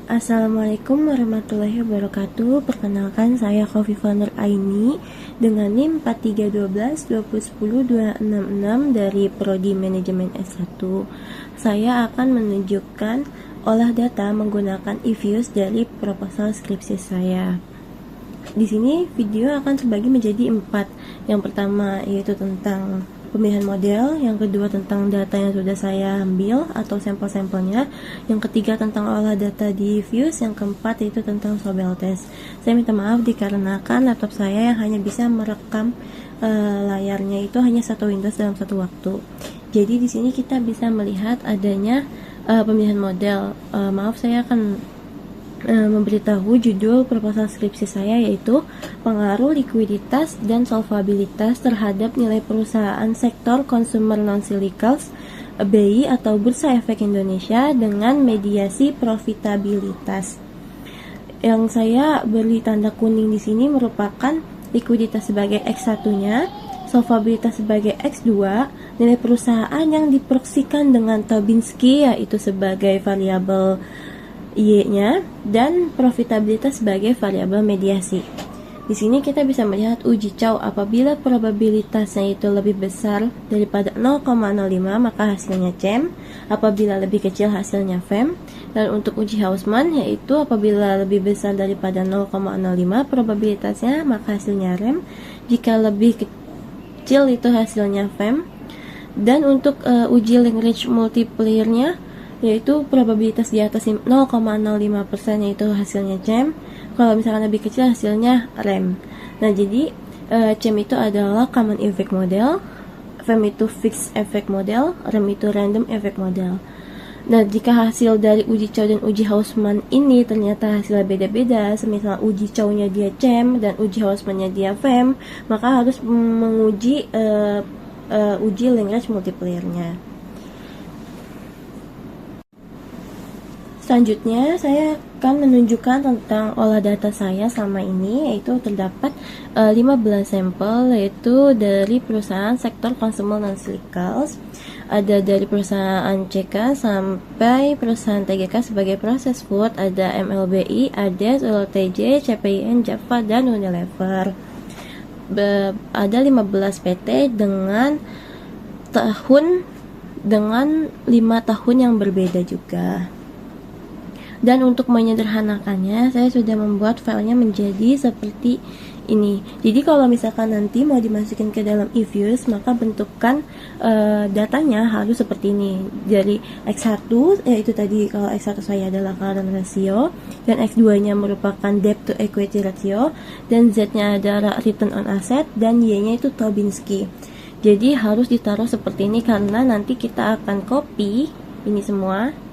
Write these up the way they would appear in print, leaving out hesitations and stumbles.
Assalamualaikum warahmatullahi wabarakatuh. Perkenalkan, saya Khofifa Nur Aini dengan NIM 431220102666 dari Prodi Manajemen S1. Saya akan menunjukkan olah data menggunakan eViews dari proposal skripsi saya. Di sini video akan terbagi menjadi 4. Yang pertama yaitu tentang pemilihan model, yang kedua tentang data yang sudah saya ambil atau sampel-sampelnya, yang ketiga tentang olah data di eViews, yang keempat yaitu tentang Sobel test. Saya minta maaf dikarenakan laptop saya yang hanya bisa merekam layarnya itu hanya satu Windows dalam satu waktu. Jadi di sini kita bisa melihat adanya pemilihan model. Maaf, saya akan memberitahu judul proposal skripsi saya, yaitu pengaruh likuiditas dan solvabilitas terhadap nilai perusahaan sektor consumer non-cyclicals BI atau Bursa Efek Indonesia dengan mediasi profitabilitas. Yang saya beri tanda kuning di sini merupakan likuiditas sebagai X1-nya, solvabilitas sebagai X2, nilai perusahaan yang diproksikan dengan Tobinski yaitu sebagai variabel Y-nya, dan profitabilitas sebagai variabel mediasi. Di sini kita bisa melihat uji Chow apabila probabilitasnya itu lebih besar daripada 0,05 maka hasilnya CEM, apabila lebih kecil hasilnya FEM, dan untuk uji Hausman yaitu apabila lebih besar daripada 0,05 probabilitasnya maka hasilnya REM, jika lebih kecil itu hasilnya FEM, dan untuk uji Lagrange multiplier-nya yaitu probabilitas di atas 0,05% yaitu hasilnya CEM, kalau misalkan lebih kecil hasilnya REM. Nah, jadi CEM itu adalah Common Effect Model, FEM itu Fixed Effect Model, REM itu Random Effect Model. Nah, jika hasil dari uji Chow dan uji Hausman ini ternyata hasilnya beda-beda, semisal uji Chow-nya dia CEM dan uji Hausman-nya dia FEM, maka harus menguji uji Lagrange multiplier-nya. Selanjutnya, saya akan menunjukkan tentang olah data saya selama ini, yaitu terdapat 15 sampel, yaitu dari perusahaan sektor consumer non-cyclicals, ada dari perusahaan CK sampai perusahaan TGK sebagai proses food, ada MLBI, ADES, ULTJ, CPIN, Java, dan Unilever. Ada 15 PT dengan 5 tahun yang berbeda juga. Dan untuk menyederhanakannya, saya sudah membuat filenya menjadi seperti ini. Jadi kalau misalkan nanti mau dimasukin ke dalam eViews, maka bentukan datanya harus seperti ini. Jadi X1 yaitu tadi, kalau X1 saya adalah current ratio, dan X2 nya merupakan debt to equity ratio, dan Z nya adalah return on asset, dan Y nya itu Tobinski. Jadi harus ditaruh seperti ini karena nanti kita akan copy ini semua.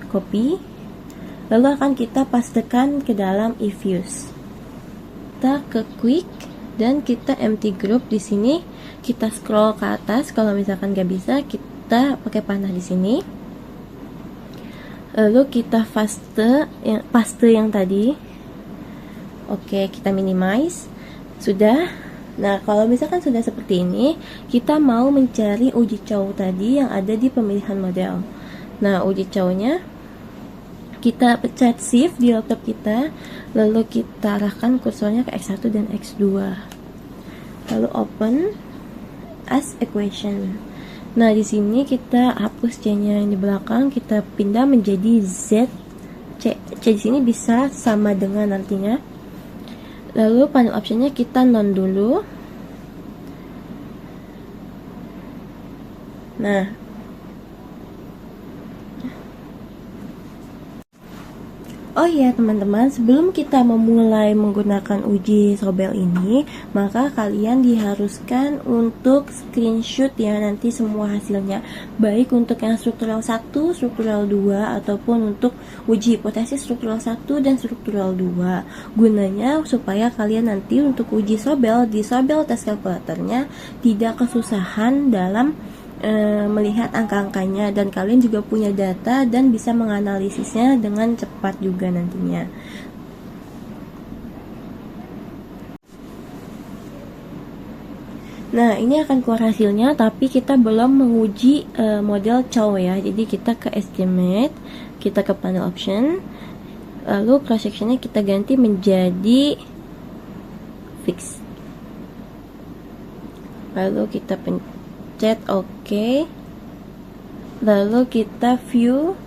Copy, lalu akan kita pastekan ke dalam eViews. Kita ke quick dan kita empty group. Di sini kita scroll ke atas. Kalau misalkan nggak bisa, kita pakai panah di sini. Lalu kita paste yang tadi. Oke, kita minimize. Sudah. Nah, kalau misalkan sudah seperti ini, kita mau mencari uji Chow tadi yang ada di pemilihan model. Nah, uji Chow-nya kita pencet shift di laptop kita, lalu kita arahkan kursornya ke X1 dan X2, lalu open as equation. Nah, di sini kita hapus C-nya yang di belakang, kita pindah menjadi Z. C di sini bisa sama dengan nantinya. Lalu panel optionnya kita non dulu. Nah, oh iya teman-teman, sebelum kita memulai menggunakan uji Sobel ini, maka kalian diharuskan untuk screenshot ya nanti semua hasilnya, baik untuk yang struktural 1, struktural 2, ataupun untuk uji hipotesis struktural 1 dan struktural 2. Gunanya supaya kalian nanti untuk uji Sobel di Sobel test calculatornya tidak kesusahan dalam melihat angka-angkanya, dan kalian juga punya data dan bisa menganalisisnya dengan cepat juga nantinya. Nah, ini akan keluar hasilnya, tapi kita belum menguji model Chow ya. Jadi kita ke estimate, kita ke panel option, lalu cross sectionnya kita ganti menjadi fix. Lalu kita pencet OK, lalu kita view,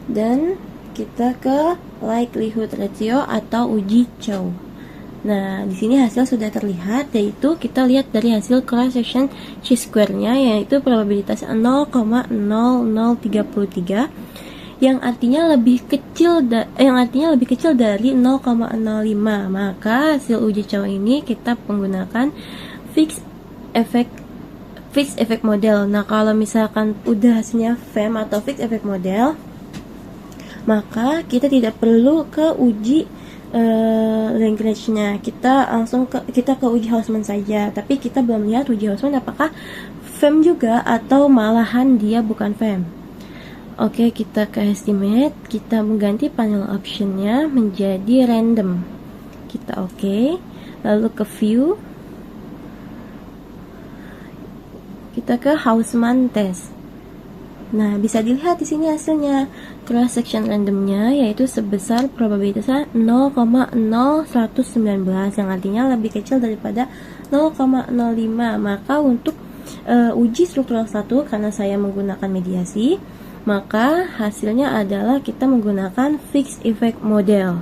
dan kita ke likelihood ratio atau uji Chow. Nah, di sini hasil sudah terlihat, yaitu kita lihat dari hasil cross section chi-square-nya, yaitu probabilitas 0,0033 yang artinya lebih kecil dari 0,05. Maka hasil uji Chow ini kita menggunakan fixed effect model. Nah, kalau misalkan udah hasilnya FEM atau fixed effect model, maka kita tidak perlu ke uji language-nya, kita ke uji Hausman saja. Tapi kita belum lihat uji Hausman apakah FEM juga atau malahan dia bukan FEM. Oke, kita ke estimate, kita mengganti panel option-nya menjadi random. Kita oke, lalu ke view, kita ke Hausman test. Nah, bisa dilihat di sini hasilnya. Cross section randomnya yaitu sebesar probabilitasnya 0,0119 yang artinya lebih kecil daripada 0,05. Maka untuk uji struktural 1, karena saya menggunakan mediasi, maka hasilnya adalah kita menggunakan fixed effect model.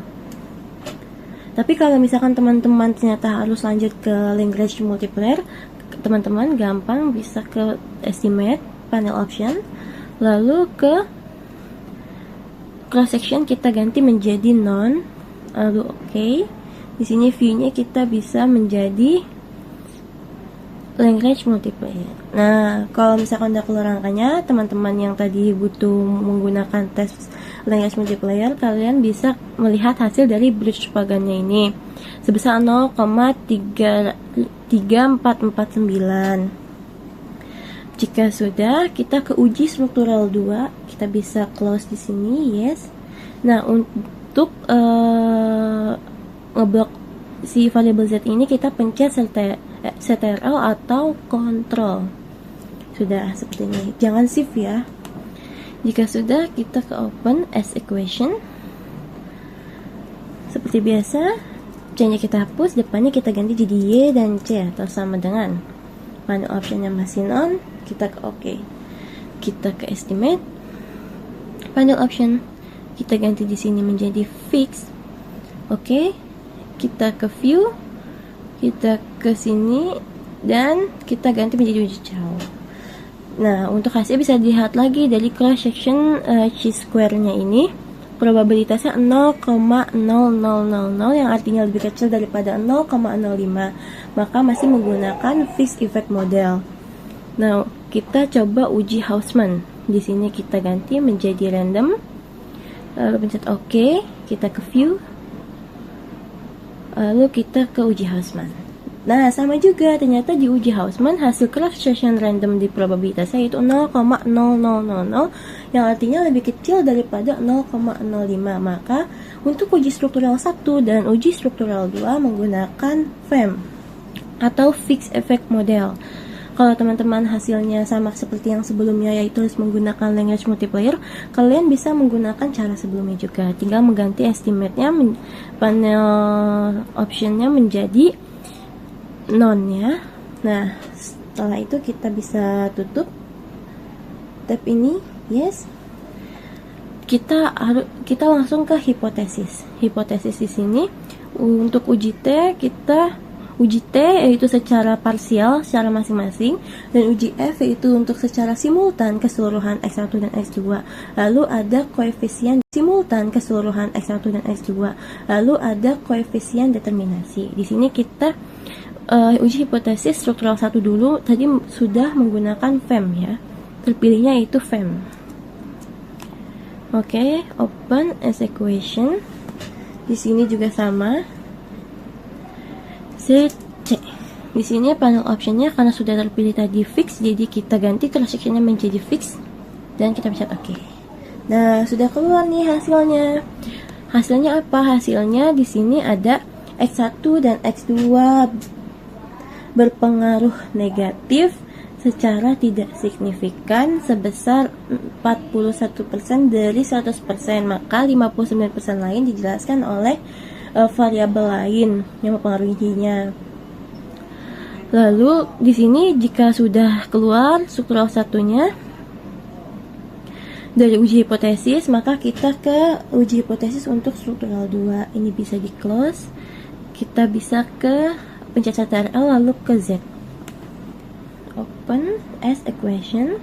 Tapi kalau misalkan teman-teman ternyata harus lanjut ke Lagrange multiplier, teman-teman gampang bisa ke estimate, panel option, lalu ke cross section kita ganti menjadi non, lalu oke. Di sini view-nya kita bisa menjadi Lagrange multiplier. Nah, kalau misalkan udah keluar angkanya, teman-teman yang tadi butuh menggunakan tes Lagrange multiplier, kalian bisa melihat hasil dari Bridge-Pagannya ini sebesar 0,3449. Jika sudah, kita ke uji struktural 2, kita bisa close di sini, yes. Nah, untuk ngeblok si variable z ini, kita pencet CTRL atau control. Sudah seperti ini, jangan shift ya. Jika sudah, kita ke open as equation. Seperti biasa, C-nya kita hapus, depannya kita ganti jadi Y dan C atau sama dengan. Panel optionnya masih on, kita ke OK, kita ke estimate, panel option kita ganti di sini menjadi fix. Oke, kita ke view, kita ke sini, dan kita ganti menjadi uji Chow. Nah, untuk hasil bisa dilihat lagi dari cross section chi-square-nya ini, probabilitasnya 0,0000 yang artinya lebih kecil daripada 0,05, maka masih menggunakan fixed effect model. Nah, kita coba uji Hausman. Di sini kita ganti menjadi random, lalu pencet OK, kita ke view, lalu kita ke uji Hausman. Nah, sama juga, ternyata di uji Hausman hasil cross section random di probabilitasnya itu 0,0000 yang artinya lebih kecil daripada 0,05. Maka untuk uji struktural 1 dan uji struktural 2 menggunakan FEM atau fixed effect model. Kalau teman-teman hasilnya sama seperti yang sebelumnya, yaitu harus menggunakan Lagrange multiplier, kalian bisa menggunakan cara sebelumnya juga. Tinggal mengganti estimate-nya, panel option-nya menjadi non ya. Nah, setelah itu kita bisa tutup tab ini, yes. Kita langsung ke hipotesis. Hipotesis di sini untuk uji T, kita uji T yaitu secara parsial secara masing-masing, dan uji F yaitu untuk secara simultan keseluruhan X1 dan X2. Lalu ada koefisien simultan keseluruhan X1 dan X2. Lalu ada koefisien determinasi. Di sini kita uji hipotesis struktural 1 dulu. Tadi sudah menggunakan FEM ya, terpilihnya itu FEM. Oke, open as equation. Di sini juga sama, set C. Di sini panel optionnya karena sudah terpilih tadi fix, jadi kita ganti cross sectionnya menjadi fix dan kita pencet OK. Nah, sudah keluar nih hasilnya. Hasilnya apa? Hasilnya di sini ada X1 dan X2 berpengaruh negatif secara tidak signifikan sebesar 41% dari 100%, maka 59% lain dijelaskan oleh variabel lain yang mempengaruhinya. Lalu di sini jika sudah keluar struktural satunya dari uji hipotesis, maka kita ke uji hipotesis untuk struktural 2. Ini bisa di close. Kita bisa ke pencet CTRL lalu ke Z. Open as equation.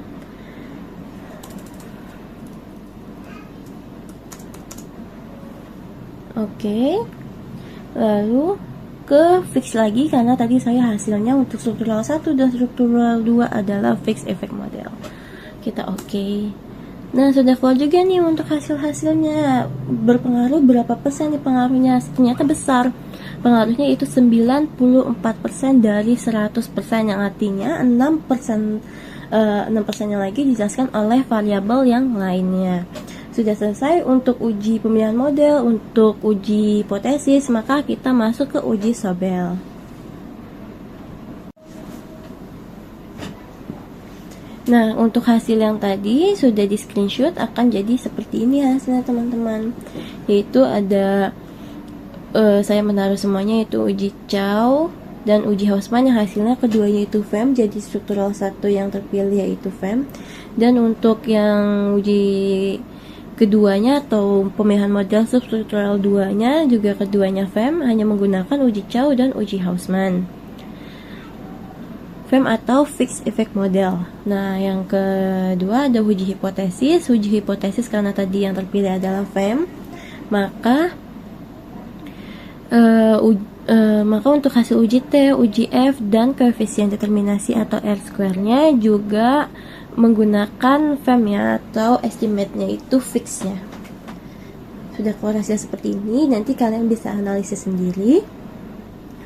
Oke. Lalu ke fix lagi karena tadi saya hasilnya untuk struktural 1 dan struktural 2 adalah fix effect model. Kita oke. Nah, sudah keluar juga nih untuk hasil-hasilnya. Berpengaruh berapa persen nih pengaruhnya? Ternyata besar. Pengaruhnya itu 94% dari 100%, yang artinya 6%nya lagi dijelaskan oleh variabel yang lainnya. Sudah selesai untuk uji pemilihan model, untuk uji hipotesis, maka kita masuk ke uji Sobel. Nah, untuk hasil yang tadi sudah di screenshot akan jadi seperti ini hasilnya teman-teman. Yaitu ada saya menaruh semuanya, yaitu uji Chow dan uji Hausman yang hasilnya keduanya itu FEM, jadi struktural 1 yang terpilih yaitu FEM. Dan untuk yang uji keduanya atau pemilihan model substruktural 2-nya juga keduanya FEM, hanya menggunakan uji Chow dan uji Hausman. FEM atau Fixed Effect Model. Nah, yang kedua ada uji hipotesis. Uji hipotesis karena tadi yang terpilih adalah FEM, maka untuk hasil uji T, uji F, dan koefisien determinasi atau R-square-nya juga menggunakan FEM ya, atau estimate-nya itu fix-nya. Sudah keluar hasil seperti ini, nanti kalian bisa analisis sendiri.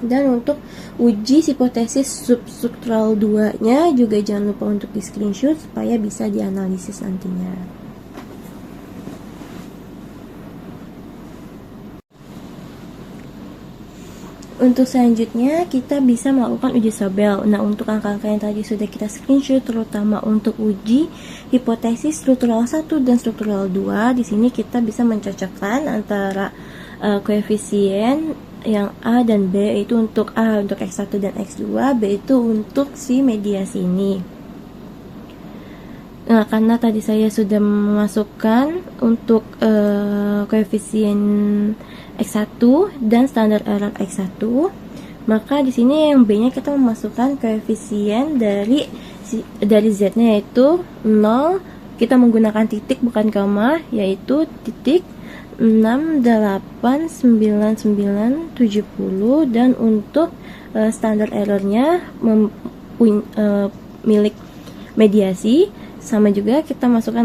Dan untuk uji hipotesis substruktural 2-nya juga jangan lupa untuk di screenshot supaya bisa dianalisis nantinya. Untuk selanjutnya kita bisa melakukan uji Sobel. Nah, untuk angka-angka yang tadi sudah kita screenshot, terutama untuk uji hipotesis struktural 1 dan struktural 2, di sini kita bisa mencocokkan antara koefisien yang A dan B, itu untuk A untuk X1 dan X2, B itu untuk si mediasi ini. Nah, karena tadi saya sudah memasukkan untuk koefisien X1 dan standar error X1, maka di sini yang B-nya kita memasukkan koefisien dari Z-nya yaitu 0, kita menggunakan titik bukan koma, yaitu titik 68990, dan untuk standar errornya milik mediasi sama juga, kita masukkan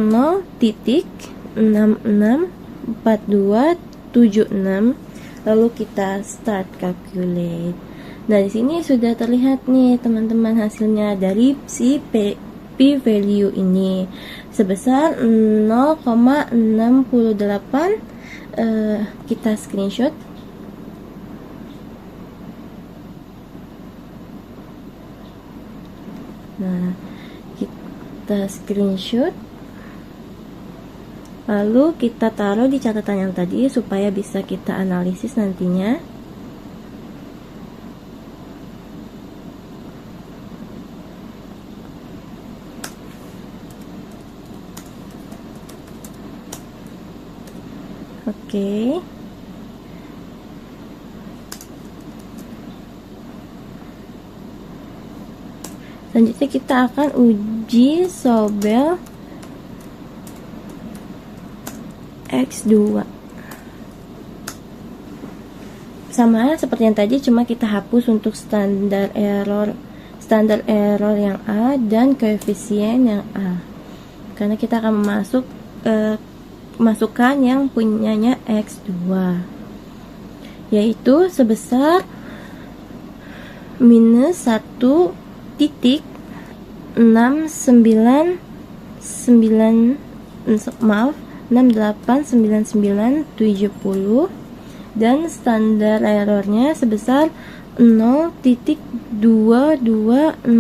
0.664276, lalu kita start calculate. Nah, di sini sudah terlihat nih teman-teman hasilnya dari si p-value ini sebesar 0,68. Kita screenshot. Nah, kita screenshot, lalu kita taruh di catatan yang tadi supaya bisa kita analisis nantinya. Oke. Selanjutnya kita akan uji Sobel X2. Sama seperti yang tadi, cuma kita hapus untuk standar error yang A dan koefisien yang A, karena kita akan masukkan yang punyanya X2, yaitu sebesar minus 1,689970, dan standar errornya sebesar 0.220051.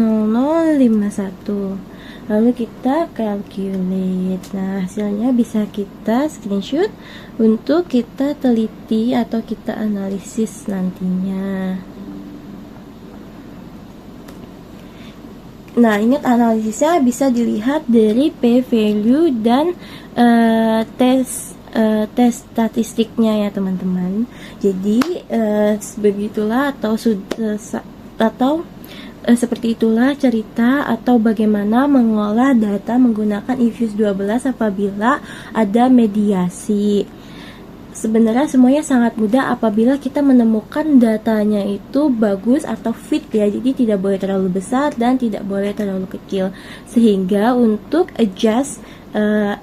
Lalu kita calculate. Nah, hasilnya bisa kita screenshot untuk kita teliti atau kita analisis nantinya. Nah, ingat analisisnya bisa dilihat dari p-value dan tes statistiknya ya teman-teman. Jadi begitulah seperti itulah cerita atau bagaimana mengolah data menggunakan Infuse 12 apabila ada mediasi. Sebenarnya semuanya sangat mudah apabila kita menemukan datanya itu bagus atau fit ya. Jadi tidak boleh terlalu besar dan tidak boleh terlalu kecil. Sehingga untuk adjust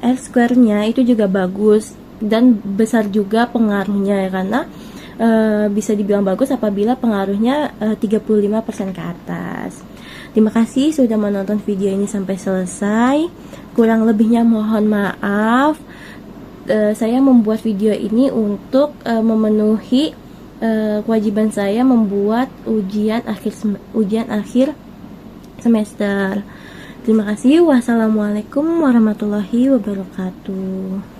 R-square-nya itu juga bagus dan besar juga pengaruhnya ya, karena bisa dibilang bagus apabila pengaruhnya 35% ke atas. Terima kasih sudah menonton video ini sampai selesai. Kurang lebihnya mohon maaf. Saya membuat video ini untuk memenuhi kewajiban saya membuat ujian akhir semester. Terima kasih. Wassalamualaikum warahmatullahi wabarakatuh.